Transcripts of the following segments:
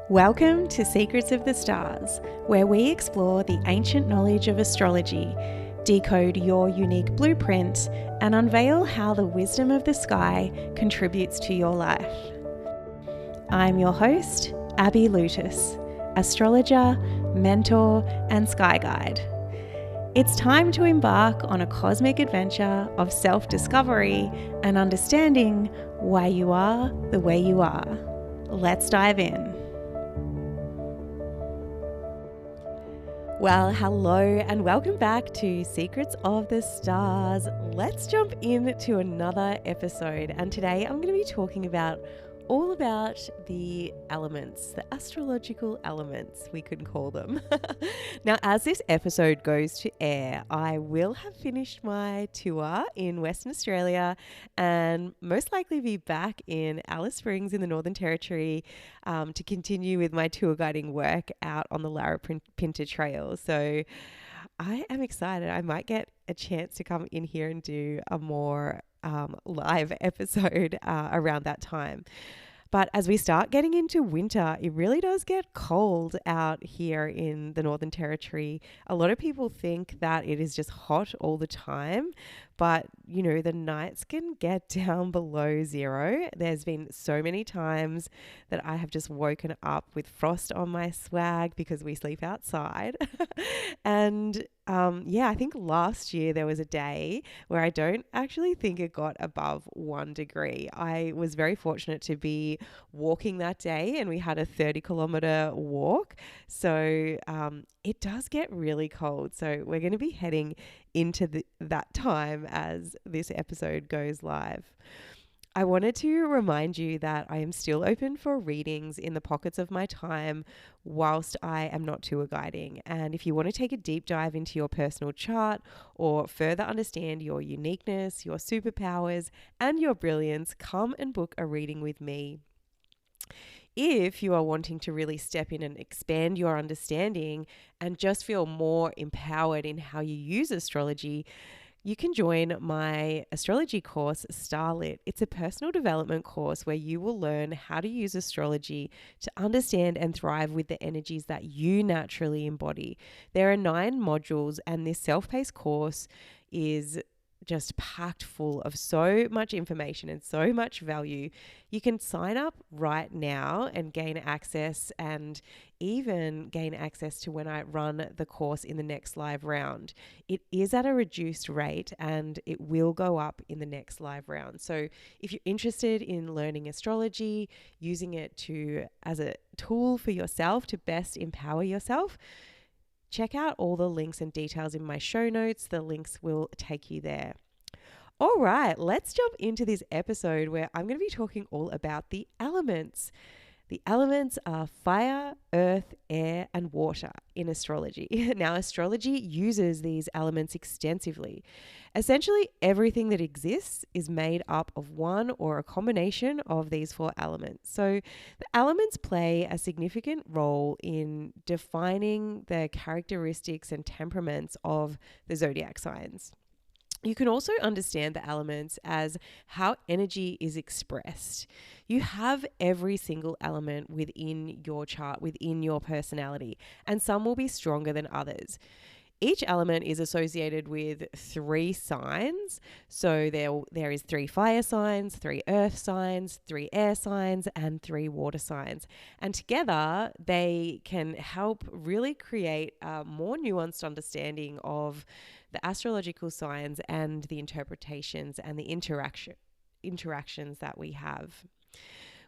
Welcome to Secrets of the Stars, where we explore the ancient knowledge of astrology, decode your unique blueprint, and unveil how the wisdom of the sky contributes to your life. I'm your host, Abby Lutis, astrologer, mentor, and sky guide. It's time to embark on a cosmic adventure of self-discovery and understanding why you are the way you are. Let's dive in. Well, hello and welcome back to Secrets of the Stars. Let's jump into another episode, and today I'm going to be talking all about the elements, the astrological elements, we could call them. Now, as this episode goes to air, I will have finished my tour in Western Australia and most likely be back in Alice Springs in the Northern Territory to continue with my tour guiding work out on the Larapinta Trail. So I am excited. I might get a chance to come in here and do a more live episode around that time. But as we start getting into winter, it really does get cold out here in the Northern Territory. A lot of people think that it is just hot all the time, but you know, the nights can get down below zero. There's been so many times that I have just woken up with frost on my swag because we sleep outside. And I think last year there was a day where I don't actually think it got above 1 degree. I was very fortunate to be walking that day, and we had a 30-kilometer walk. So it does get really cold. So we're going to be heading into that time as this episode goes live. I wanted to remind you that I am still open for readings in the pockets of my time whilst I am not tour guiding. And if you want to take a deep dive into your personal chart or further understand your uniqueness, your superpowers, and your brilliance, come and book a reading with me. If you are wanting to really step in and expand your understanding and just feel more empowered in how you use astrology, you can join my astrology course, Starlit. It's a personal development course where you will learn how to use astrology to understand and thrive with the energies that you naturally embody. There are 9 modules, and this self-paced course is just packed full of so much information and so much value. You can sign up right now and gain access, and even gain access to when I run the course in the next live round. It is at a reduced rate and it will go up in the next live round. So if you're interested in learning astrology, using it as a tool for yourself to best empower yourself, check out all the links and details in my show notes. The links will take you there. All right, let's jump into this episode where I'm going to be talking all about the elements. The elements are fire, earth, air, and water in astrology. Now, astrology uses these elements extensively. Essentially, everything that exists is made up of one or a combination of these 4 elements. So the elements play a significant role in defining the characteristics and temperaments of the zodiac signs. You can also understand the elements as how energy is expressed. You have every single element within your chart, within your personality, and some will be stronger than others. Each element is associated with 3 signs. So there is 3 fire signs, 3 earth signs, 3 air signs, and 3 water signs. And together they can help really create a more nuanced understanding of the astrological signs and the interpretations and the interactions that we have.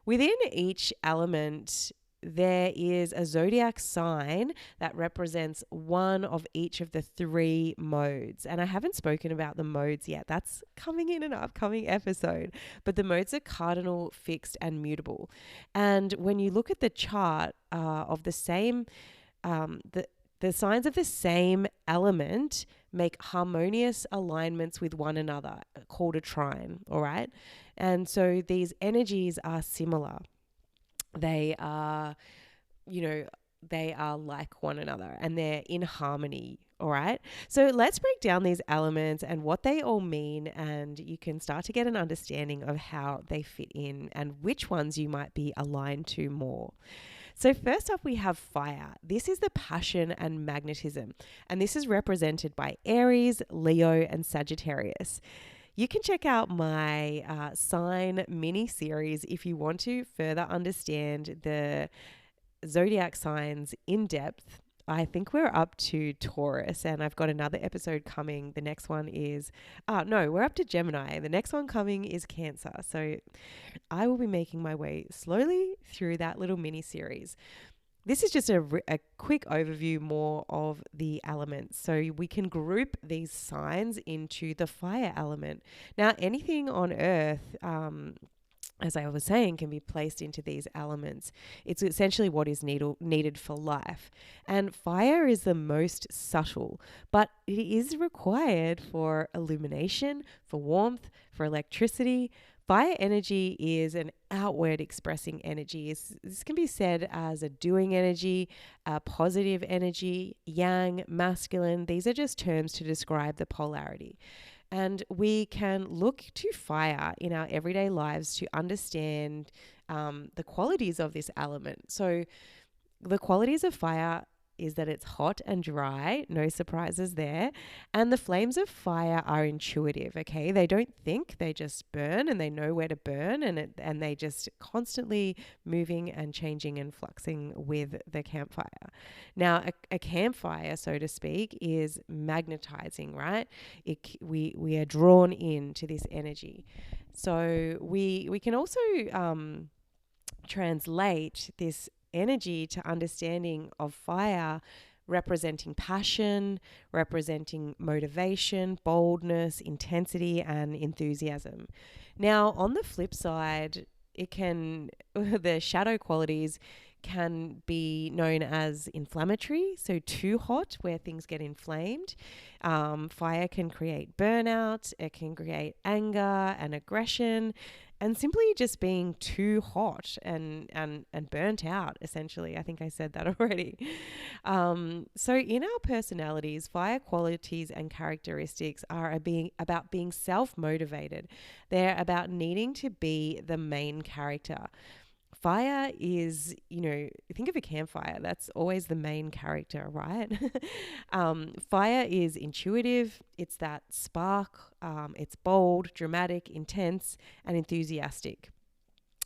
Within each element, there is a zodiac sign that represents one of each of the 3 modes. And I haven't spoken about the modes yet. That's coming in an upcoming episode. But the modes are cardinal, fixed, and mutable. And when you look at the chart of the same, the signs of the same element make harmonious alignments with one another, called a trine, all right? And so these energies are similar. They are like one another and they're in harmony, all right? So let's break down these elements and what they all mean, and you can start to get an understanding of how they fit in and which ones you might be aligned to more. So first up, we have fire. This is the passion and magnetism, and this is represented by Aries, Leo, and Sagittarius. You can check out my sign mini series if you want to further understand the zodiac signs in depth. I think we're up to Taurus, and I've got another episode coming. The next one is, no, we're up to Gemini. The next one coming is Cancer. So I will be making my way slowly through that little mini series. This is just a quick overview more of the elements. So we can group these signs into the fire element. Now, anything on Earth, as I was saying, can be placed into these elements. It's essentially what is needed for life. And fire is the most subtle, but it is required for illumination, for warmth, for electricity. Fire energy is an outward expressing energy. This can be said as a doing energy, a positive energy, yang, masculine. These are just terms to describe the polarity. And we can look to fire in our everyday lives to understand the qualities of this element. So the qualities of fire is that it's hot and dry, no surprises there. And the flames of fire are intuitive, okay? They don't think, they just burn, and they know where to burn, and they just constantly moving and changing and fluxing with the campfire. Now, a campfire, so to speak, is magnetizing, right? We are drawn into this energy. So we can also translate this energy to understanding of fire representing passion, representing motivation, boldness, intensity, and enthusiasm. Now, on the flip side, the shadow qualities can be known as inflammatory, so too hot, where things get inflamed. Fire can create burnout, it can create anger and aggression, and simply just being too hot and burnt out, essentially. I think I said that already. So in our personalities, fire qualities and characteristics are about being self-motivated. They're about needing to be the main character. Fire is, think of a campfire. That's always the main character, right? Fire is intuitive. It's that spark. It's bold, dramatic, intense, and enthusiastic.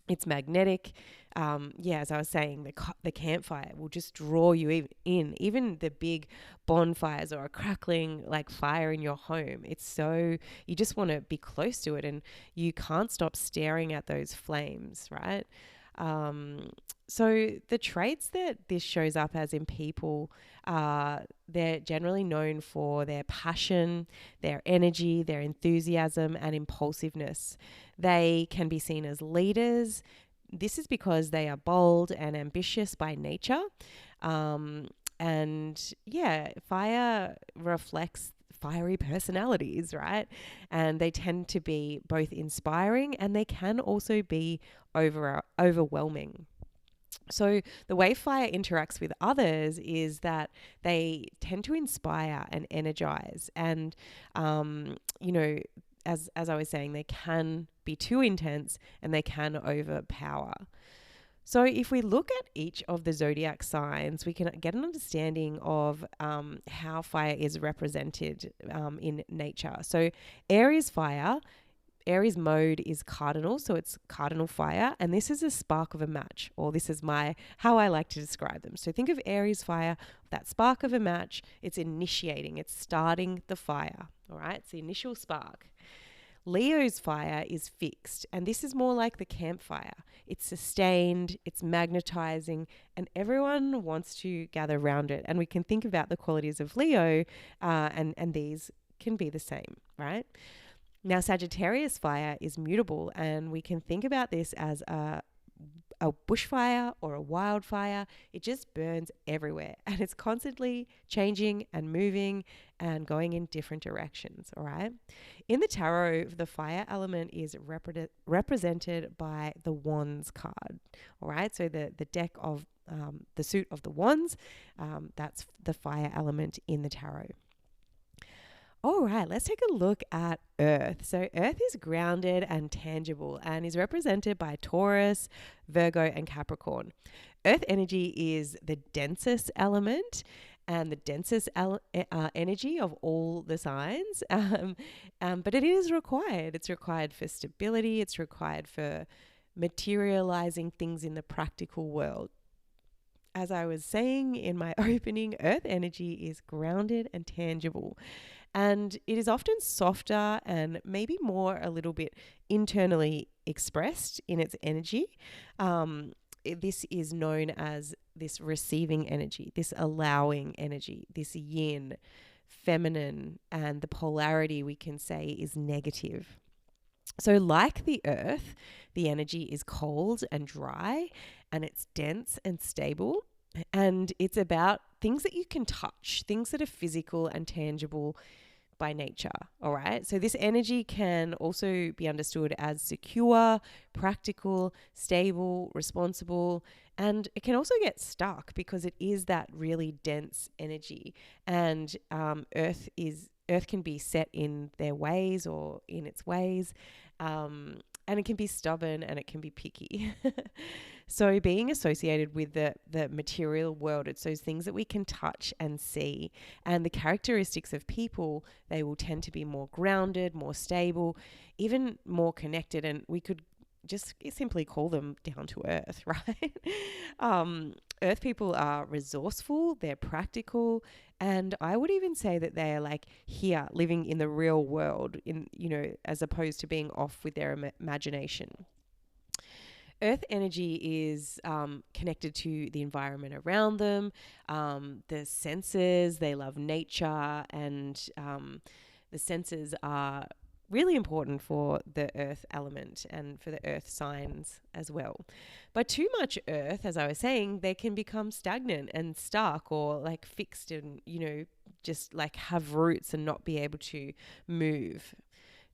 It's magnetic. As I was saying, the campfire will just draw you in. Even the big bonfires or a crackling like fire in your home. You just want to be close to it, and you can't stop staring at those flames, right? So the traits that this shows up as in people, they're generally known for their passion, their energy, their enthusiasm, and impulsiveness. They can be seen as leaders. This is because they are bold and ambitious by nature. Fire reflects fiery personalities, right? And they tend to be both inspiring and they can also be overwhelming. So the way fire interacts with others is that they tend to inspire and energize. And, as I was saying, they can be too intense and they can overpower. So if we look at each of the zodiac signs, we can get an understanding of how fire is represented in nature. So Aries fire, Aries mode is cardinal, so it's cardinal fire, and this is a spark of a match, or this is how I like to describe them. So think of Aries fire, that spark of a match, it's initiating, it's starting the fire, all right? It's the initial spark. Leo's fire is fixed, and this is more like the campfire. It's sustained, it's magnetizing, and everyone wants to gather around it. And we can think about the qualities of Leo, and these can be the same, right? Now, Sagittarius fire is mutable, and we can think about this as a bushfire or a wildfire. It just burns everywhere, and it's constantly changing and moving and going in different directions, all right? In the tarot, the fire element is represented by the Wands card, all right? So the deck of the suit of the Wands, that's the fire element in the tarot. All right, let's take a look at Earth. So Earth is grounded and tangible and is represented by Taurus, Virgo, and Capricorn. Earth energy is the densest element and the densest energy of all the signs. But it is required. It's required for stability. It's required for materializing things in the practical world. As I was saying in my opening, earth energy is grounded and tangible. And it is often softer and maybe more a little bit internally expressed in its energy. This is known as this receiving energy, this allowing energy, this yin, feminine, and the polarity we can say is negative. So, like the earth, the energy is cold and dry, and it's dense and stable. And it's about things that you can touch, things that are physical and tangible by nature. All right. So, this energy can also be understood as secure, practical, stable, responsible, and it can also get stuck because it is that really dense energy. And Earth can be set in their ways or in its ways. And it can be stubborn and it can be picky. So being associated with the material world, it's those things that we can touch and see. And the characteristics of people, they will tend to be more grounded, more stable, even more connected. And we could just simply call them down to earth, right? Earth people are resourceful, they're practical, and I would even say that they are like here living in the real world, as opposed to being off with their imagination. Earth energy is connected to the environment around them, the senses, they love nature, and the senses are really important for the earth element and for the earth signs as well. But too much earth, as I was saying, they can become stagnant and stuck or like fixed and, just like have roots and not be able to move.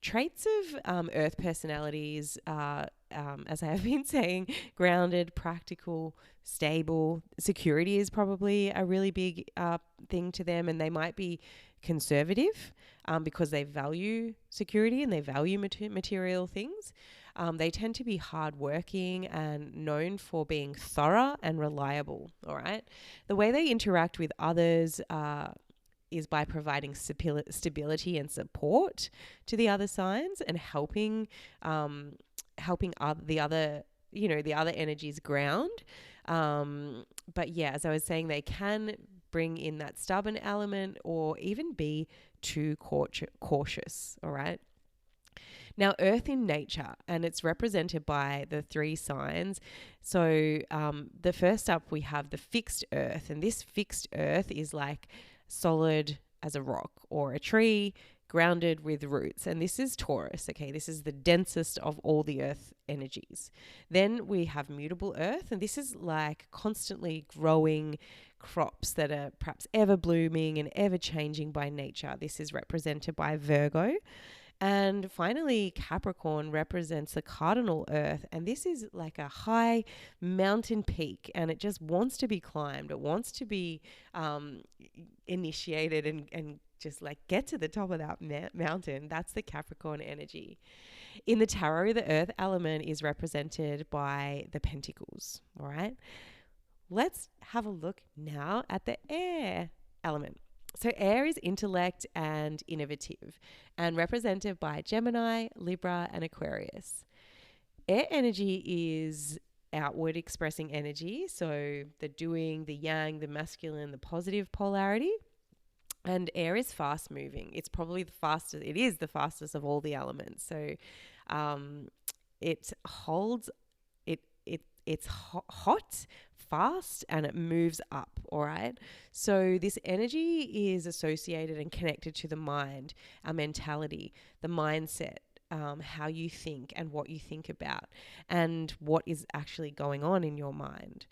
Traits of earth personalities are, as I have been saying, grounded, practical, stable. Security is probably a really big thing to them, and they might be conservative because they value security and they value material things. They tend to be hardworking and known for being thorough and reliable. All right. The way they interact with others is by providing stability and support to the other signs and helping the other energies ground. But yeah, as I was saying, they can bring in that stubborn element or even be too cautious. All right. Now, earth in nature, and it's represented by the 3 signs. So the first up, we have the fixed earth, and this fixed earth is like solid as a rock or a tree, grounded with roots. And this is Taurus, okay? This is the densest of all the earth energies. Then we have mutable earth, and this is like constantly growing crops that are perhaps ever blooming and ever changing by nature. This is represented by Virgo. And finally, Capricorn represents the cardinal earth. And this is like a high mountain peak, and it just wants to be climbed. It wants to be initiated and just like get to the top of that mountain. That's the Capricorn energy. In the tarot, the earth element is represented by the pentacles. All right. Let's have a look now at the air element. So air is intellect and innovative and represented by Gemini, Libra, and Aquarius. Air energy is outward expressing energy. So the doing, the yang, the masculine, the positive polarity. And air is fast moving. It's probably the fastest. It is the fastest of all the elements. So it holds, it's hot, fast, and it moves up. All right. So this energy is associated and connected to the mind, our mentality, the mindset, how you think and what you think about, and what is actually going on in your mind.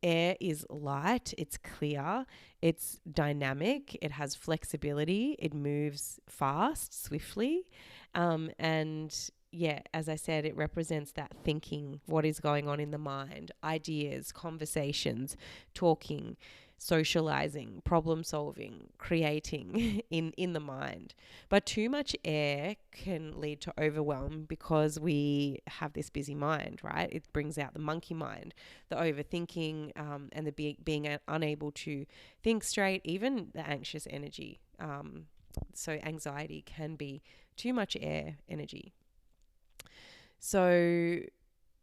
Air is light, it's clear, it's dynamic, it has flexibility, it moves fast, swiftly, and yeah, as I said, it represents that thinking, what is going on in the mind, ideas, conversations, talking, socializing, problem solving, creating in the mind. But too much air can lead to overwhelm because we have this busy mind, right? It brings out the monkey mind, the overthinking, and the being unable to think straight, even the anxious energy. So anxiety can be too much air energy. So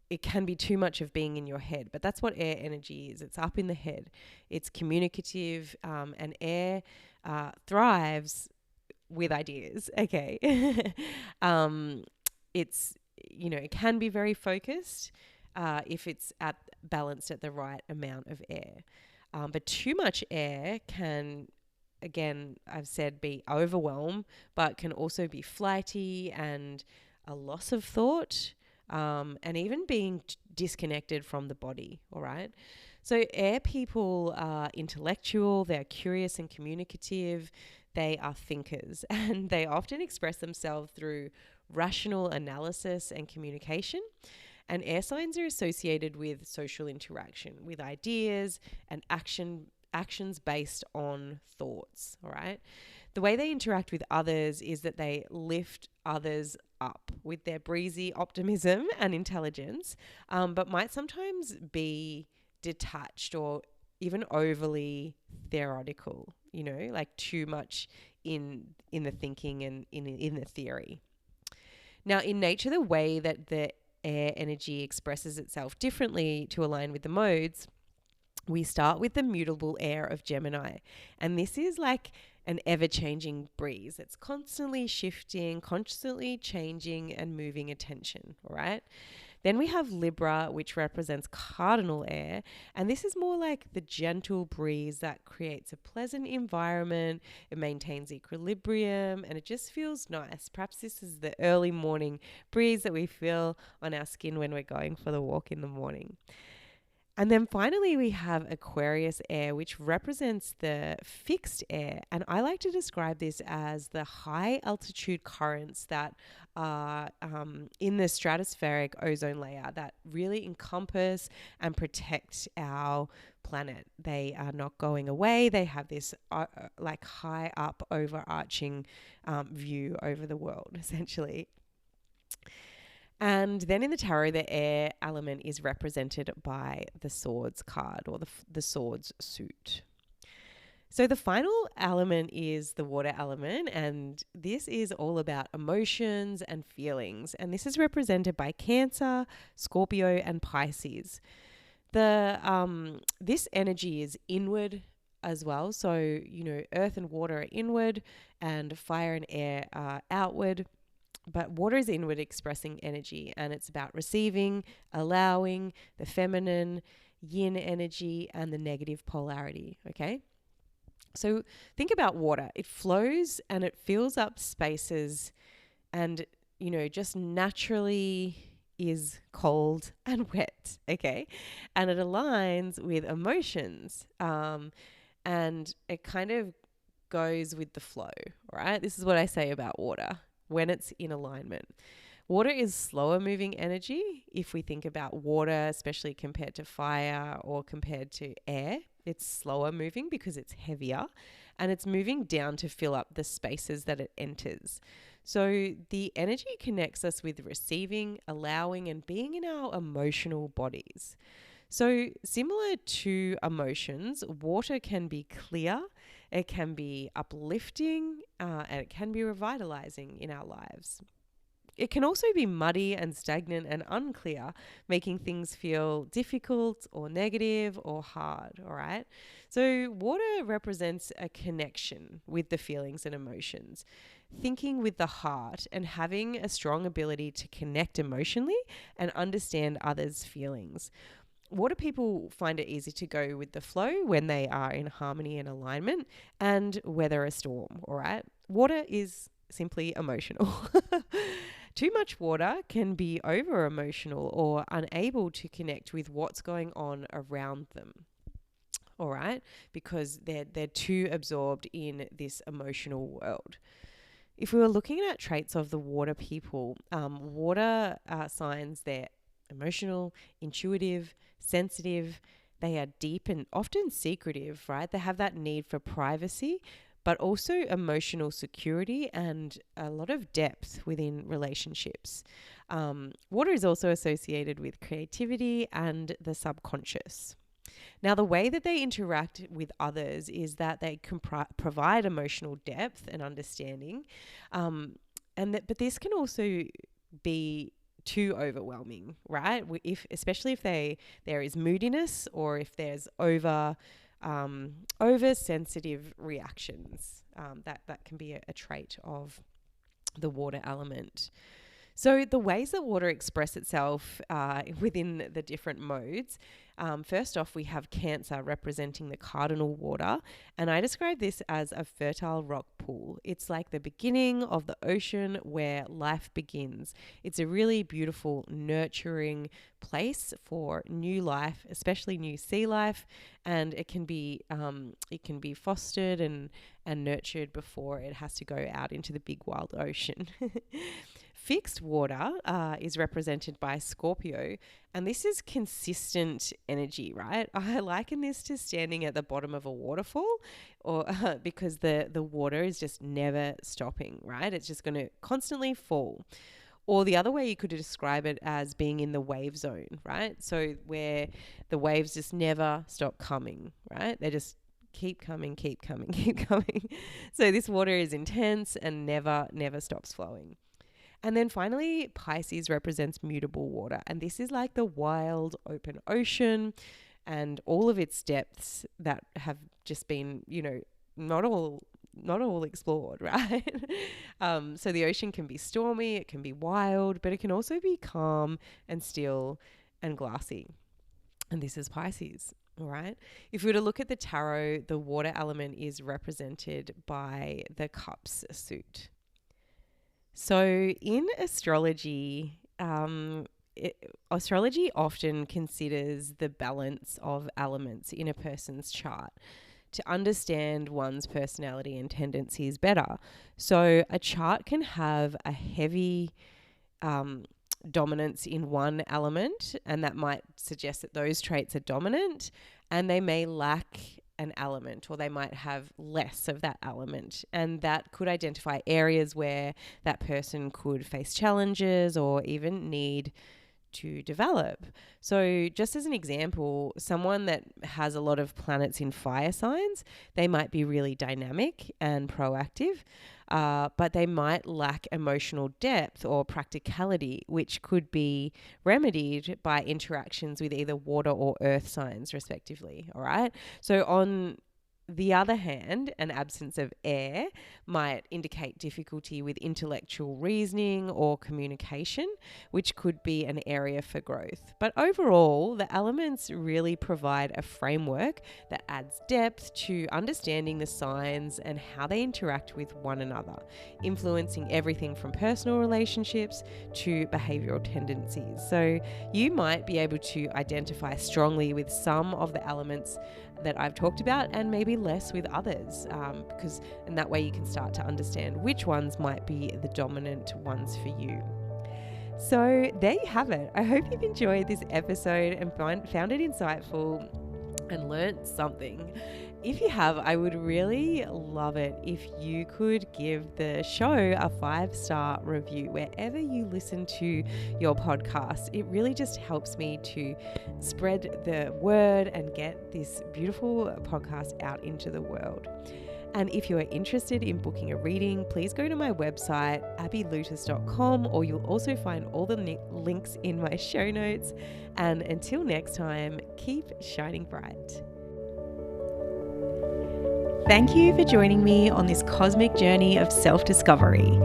it can be too much of being in your head, but that's what air energy is. It's up in the head. It's communicative, and air thrives with ideas. Okay. It's, it can be very focused if it's balanced at the right amount of air. But too much air can, again, I've said, be overwhelm, but can also be flighty and a loss of thought, and even being disconnected from the body. All right. So air people are intellectual, they're curious and communicative, they are thinkers, and they often express themselves through rational analysis and communication. And air signs are associated with social interaction, with ideas and actions based on thoughts. All right. The way they interact with others is that they lift others up with their breezy optimism and intelligence, but might sometimes be detached or even overly theoretical, like too much in the thinking and in the theory. Now, in nature, the way that the air energy expresses itself differently to align with the modes, we start with the mutable air of Gemini. And this is like an ever-changing breeze. It's constantly shifting, constantly changing and moving attention, all right? Then we have Libra, which represents cardinal air. And this is more like the gentle breeze that creates a pleasant environment. It maintains equilibrium and it just feels nice. Perhaps this is the early morning breeze that we feel on our skin when we're going for the walk in the morning. And then finally, we have Aquarius air, which represents the fixed air. And I like to describe this as the high altitude currents that are in the stratospheric ozone layer that really encompass and protect our planet. They are not going away. They have this like high up overarching view over the world, essentially. And then in the tarot, the air element is represented by the swords card, or the swords suit. So the final element is the water element, and this is all about emotions and feelings. And this is represented by Cancer, Scorpio, and Pisces. This energy is inward as well. So, earth and water are inward and fire and air are outward. But water is inward expressing energy, and it's about receiving, allowing, the feminine, yin energy, and the negative polarity, okay? So think about water. It flows and it fills up spaces and, just naturally is cold and wet, okay? And it aligns with emotions, and it kind of goes with the flow, right? This is what I say about water when it's in alignment. Water is slower moving energy. If we think about water, especially compared to fire or compared to air, it's slower moving because it's heavier and it's moving down to fill up the spaces that it enters. So the energy connects us with receiving, allowing, and being in our emotional bodies. So similar to emotions, water can be clear, it can be uplifting, and it can be revitalizing in our lives. It can also be muddy and stagnant and unclear, making things feel difficult or negative or hard, all right? So water represents a connection with the feelings and emotions, thinking with the heart and having a strong ability to connect emotionally and understand others' feelings. Water people find it easy to go with the flow when they are in harmony and alignment and weather a storm, all right? Water is simply emotional. Too much water can be over emotional or unable to connect with what's going on around them, all right? Because they're too absorbed in this emotional world. If we were looking at traits of the water people, water signs, they're emotional, intuitive, sensitive, They are deep and often secretive, right? They have that need for privacy, but also emotional security and a lot of depth within relationships. Water is also associated with creativity and the subconscious. Now, the way that they interact with others is that they can provide emotional depth and understanding, but this can also be too overwhelming, right? Especially if there is moodiness, or if there's oversensitive reactions, that can be a trait of the water element. So the ways that water express itself within the different modes, first off, we have Cancer representing the cardinal water, and I describe this as a fertile rock pool. It's like the beginning of the ocean where life begins. It's a really beautiful, nurturing place for new life, especially new sea life, and it can be fostered and nurtured before it has to go out into the big wild ocean. Fixed water is represented by Scorpio, and this is consistent energy, right? I liken this to standing at the bottom of a waterfall, or because the water is just never stopping, right? It's just going to constantly fall. Or the other way you could describe it as being in the wave zone, right? So where the waves just never stop coming, right? They just keep coming, keep coming, keep coming. So this water is intense and never stops flowing. And then finally, Pisces represents mutable water. And this is like the wild open ocean and all of its depths that have just been, not all explored, right? So the ocean can be stormy, it can be wild, but it can also be calm and still and glassy. And this is Pisces. All right. If we were to look at the tarot, the water element is represented by the Cups suit. So in astrology, astrology often considers the balance of elements in a person's chart to understand one's personality and tendencies better. So a chart can have a heavy dominance in one element, and that might suggest that those traits are dominant, and they may lack an element, or they might have less of that element, and that could identify areas where that person could face challenges or even need to develop. So just as an example, someone that has a lot of planets in fire signs, they might be really dynamic and proactive, but they might lack emotional depth or practicality, which could be remedied by interactions with either water or earth signs, respectively. All right. So on the other hand, an absence of air might indicate difficulty with intellectual reasoning or communication, which could be an area for growth. But overall, the elements really provide a framework that adds depth to understanding the signs and how they interact with one another, influencing everything from personal relationships to behavioral tendencies. So you might be able to identify strongly with some of the elements that I've talked about, and maybe less with others, because in that way you can start to understand which ones might be the dominant ones for you. So there you have it. I hope you've enjoyed this episode and found it insightful and learnt something. If you have, I would really love it if you could give the show a 5-star review wherever you listen to your podcast. It really just helps me to spread the word and get this beautiful podcast out into the world. And if you are interested in booking a reading, please go to my website, abbylutis.com, or you'll also find all the links in my show notes. And until next time, keep shining bright. Thank you for joining me on this cosmic journey of self-discovery.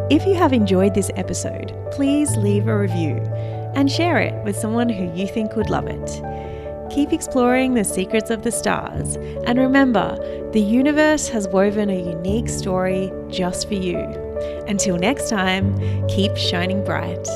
If you have enjoyed this episode, please leave a review and share it with someone who you think would love it. Keep exploring the secrets of the stars, and remember, the universe has woven a unique story just for you. Until next time, keep shining bright.